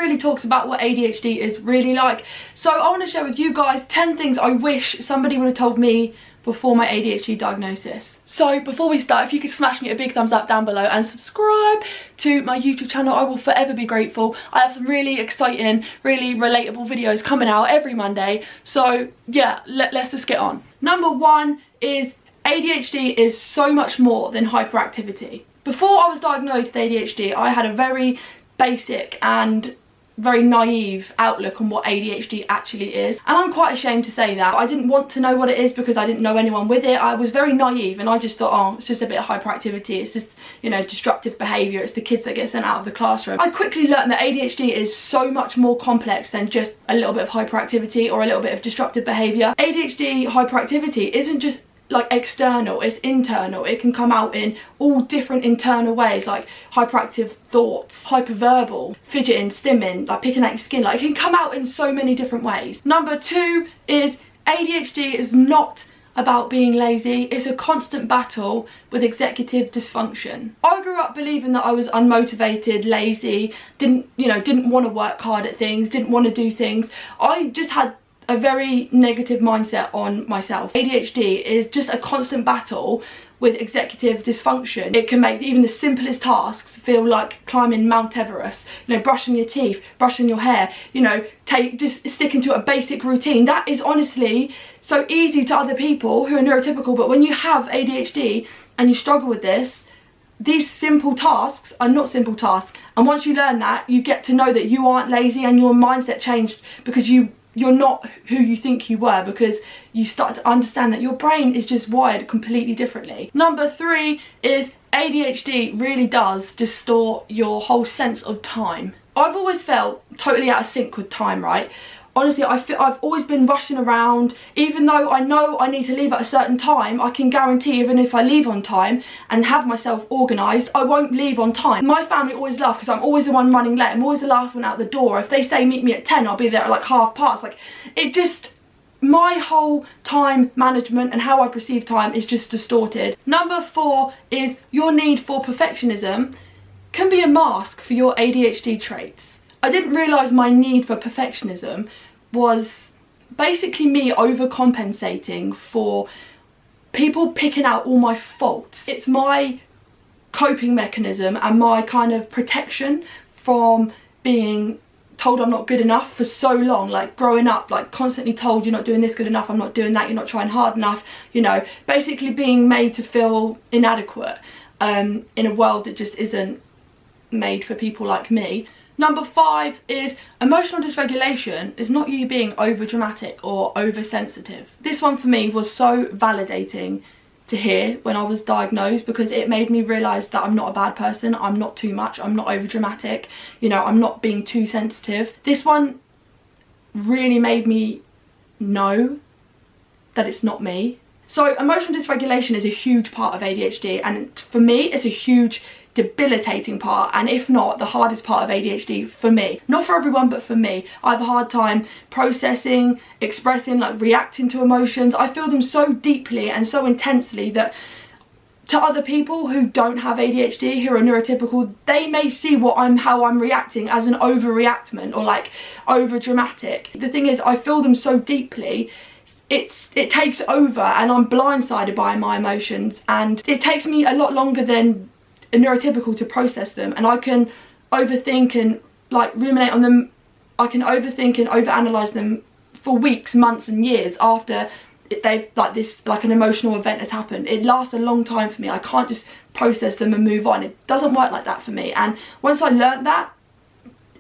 really talks about what ADHD is really like. So I want to share with you guys 10 things I wish somebody would have told me before my ADHD diagnosis. So before we start, if you could smash me a big thumbs up down below and subscribe to my YouTube channel, I will forever be grateful. I have some really exciting, really relatable videos coming out every Monday. So yeah, let's just get on. Number 1 is ADHD is so much more than hyperactivity. Before I was diagnosed with ADHD, I had a very basic and very naive outlook on what ADHD actually is, and I'm quite ashamed to say that. I didn't want to know what it is because I didn't know anyone with it. I was very naive and I just thought, oh, it's just a bit of hyperactivity, it's just, you know, disruptive behaviour, it's the kids that get sent out of the classroom. I quickly learned that ADHD is so much more complex than just a little bit of hyperactivity or a little bit of disruptive behaviour. ADHD hyperactivity isn't just like external, it's internal. It can come out in all different internal ways, like hyperactive thoughts, hyperverbal, fidgeting, stimming, like picking at your skin. Like it can come out in so many different ways. Number 2 is ADHD is not about being lazy, it's a constant battle with executive dysfunction. I grew up believing that I was unmotivated, lazy, didn't want to work hard at things, didn't want to do things. I just had a very negative mindset on myself. ADHD is just a constant battle with executive dysfunction. It can make even the simplest tasks feel like climbing Mount Everest. You know, brushing your teeth, brushing your hair, you know, just sticking to a basic routine. That is honestly so easy to other people who are neurotypical, but when you have ADHD and you struggle with this, these simple tasks are not simple tasks. And once you learn that, you get to know that you aren't lazy and your mindset changed because you're not who you think you were, because you start to understand that your brain is just wired completely differently. Number 3 is ADHD really does distort your whole sense of time. I've always felt totally out of sync with time, right? Honestly, I've always been rushing around. Even though I know I need to leave at a certain time, I can guarantee even if I leave on time and have myself organised, I won't leave on time. My family always laugh because I'm always the one running late. I'm always the last one out the door. If they say meet me at 10, I'll be there at like past. Like, it just, my whole time management and how I perceive time is just distorted. Number 4 is your need for perfectionism can be a mask for your ADHD traits. I didn't realise my need for perfectionism was basically me overcompensating for people picking out all my faults. It's my coping mechanism and my kind of protection from being told I'm not good enough for so long, like growing up, like constantly told you're not doing this good enough, I'm not doing that, you're not trying hard enough, you know, basically being made to feel inadequate in a world that just isn't made for people like me. Number 5 is emotional dysregulation is not you being over dramatic or oversensitive. This one for me was so validating to hear when I was diagnosed, because it made me realise that I'm not a bad person, I'm not too much, I'm not over dramatic, you know, I'm not being too sensitive. This one really made me know that it's not me. So emotional dysregulation is a huge part of ADHD, and for me it's a huge debilitating part, and if not the hardest part of ADHD for me. Not for everyone, but for me. I have a hard time processing, expressing, like reacting to emotions. I feel them so deeply and so intensely that to other people who don't have ADHD, who are neurotypical, they may see how I'm reacting as an overreactment or like over dramatic. The thing is, I feel them so deeply, it takes over and I'm blindsided by my emotions, and it takes me a lot longer than a neurotypical to process them, and I can overthink and like ruminate on them. I can overthink and overanalyze them for weeks, months and years after they've like an emotional event has happened. It lasts a long time for me. I can't just process them and move on. It doesn't work like that for me, and once I learned that,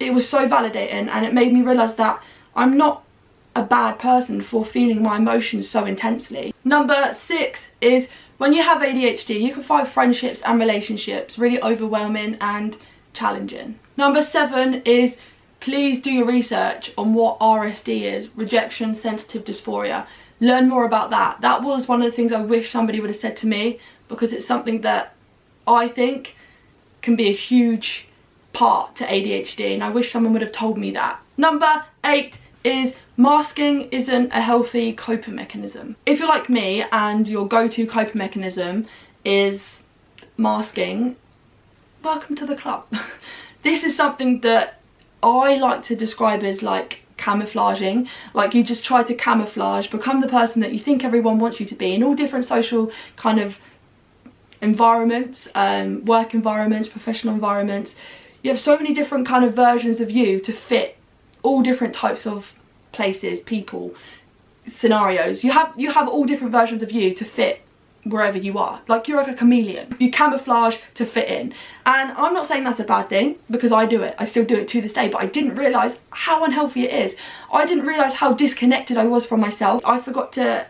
it was so validating, and it made me realise that I'm not a bad person for feeling my emotions so intensely. Number 6 is when you have ADHD, you can find friendships and relationships really overwhelming and challenging. Number 7 is please do your research on what RSD is, rejection sensitive dysphoria. Learn more about that. That was one of the things I wish somebody would have said to me, because it's something that I think can be a huge part to ADHD, and I wish someone would have told me that. Number 8 is masking isn't a healthy coping mechanism. If you're like me and your go-to coping mechanism is masking, welcome to the club. This is something that I like to describe as like camouflaging. Like you just try to camouflage, become the person that you think everyone wants you to be in all different social kind of environments, work environments, professional environments. You have so many different kind of versions of you to fit all different types of places, people, scenarios. You have all different versions of you to fit wherever you are. Like you're like a chameleon. You camouflage to fit in. And I'm not saying that's a bad thing, because I do it. I still do it to this day, but I didn't realise how unhealthy it is. I didn't realise how disconnected I was from myself. I forgot to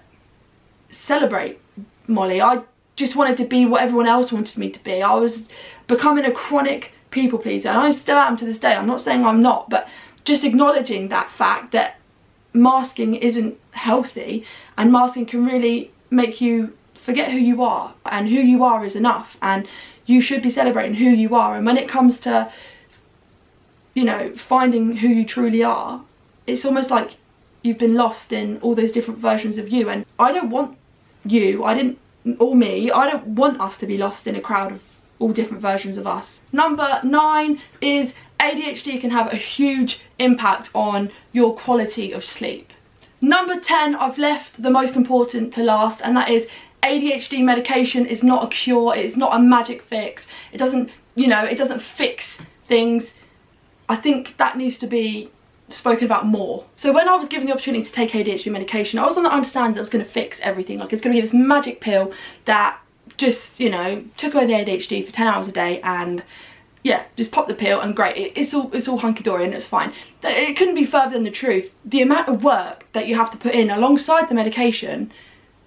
celebrate Molly. I just wanted to be what everyone else wanted me to be. I was becoming a chronic people pleaser, and I still am to this day. I'm not saying I'm not, but just acknowledging that fact that masking isn't healthy, and masking can really make you forget who you are, and who you are is enough, and you should be celebrating who you are. And when it comes to, you know, finding who you truly are, it's almost like you've been lost in all those different versions of you. And I don't want you, I don't want us to be lost in a crowd of all different versions of us. Number 9 is ADHD can have a huge impact on your quality of sleep. Number 10, I've left the most important to last, and that is ADHD medication is not a cure. It's not a magic fix. It doesn't, you know, it doesn't fix things. I think that needs to be spoken about more. So when I was given the opportunity to take ADHD medication, I was on the understanding that it was going to fix everything. Like it's going to be this magic pill that just, you know, took away the ADHD for 10 hours a day, and yeah, just pop the pill and great, it's all hunky-dory and it's fine. It couldn't be further than the truth. The amount of work that you have to put in alongside the medication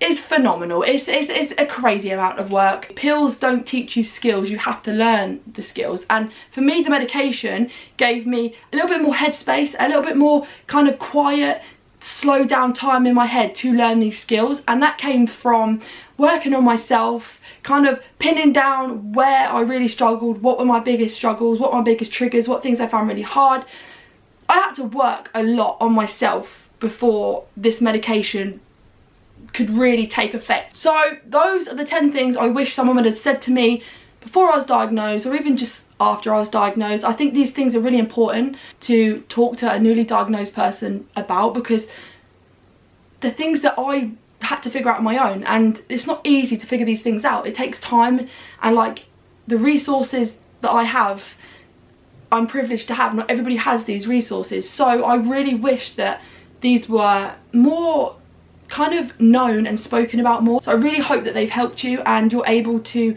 is phenomenal. It's a crazy amount of work. Pills don't teach you skills, you have to learn the skills. And for me, the medication gave me a little bit more headspace, a little bit more kind of quiet, slow down time in my head to learn these skills. And that came from working on myself, kind of pinning down where I really struggled, what were my biggest struggles, what were my biggest triggers, what things I found really hard. I had to work a lot on myself before this medication could really take effect. So those are the 10 things I wish someone would have said to me before I was diagnosed, or even just after I was diagnosed. I think these things are really important to talk to a newly diagnosed person about, because the things that I had to figure out on my own, and it's not easy to figure these things out. It takes time, and like the resources that I have, I'm privileged to have. Not everybody has these resources, so I really wish that these were more kind of known and spoken about more. So I really hope that they've helped you and you're able to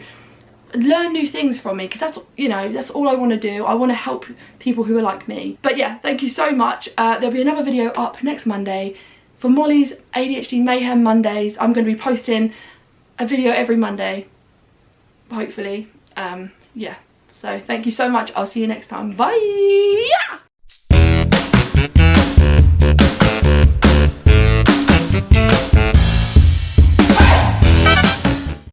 learn new things from me, because that's, you know, that's all I want to do. I want to help people who are like me. But yeah, thank you so much. There'll be another video up next Monday for Molly's ADHD Mayhem Mondays. I'm going to be posting a video every Monday, hopefully. Yeah, so thank you so much. I'll see you next time. Bye.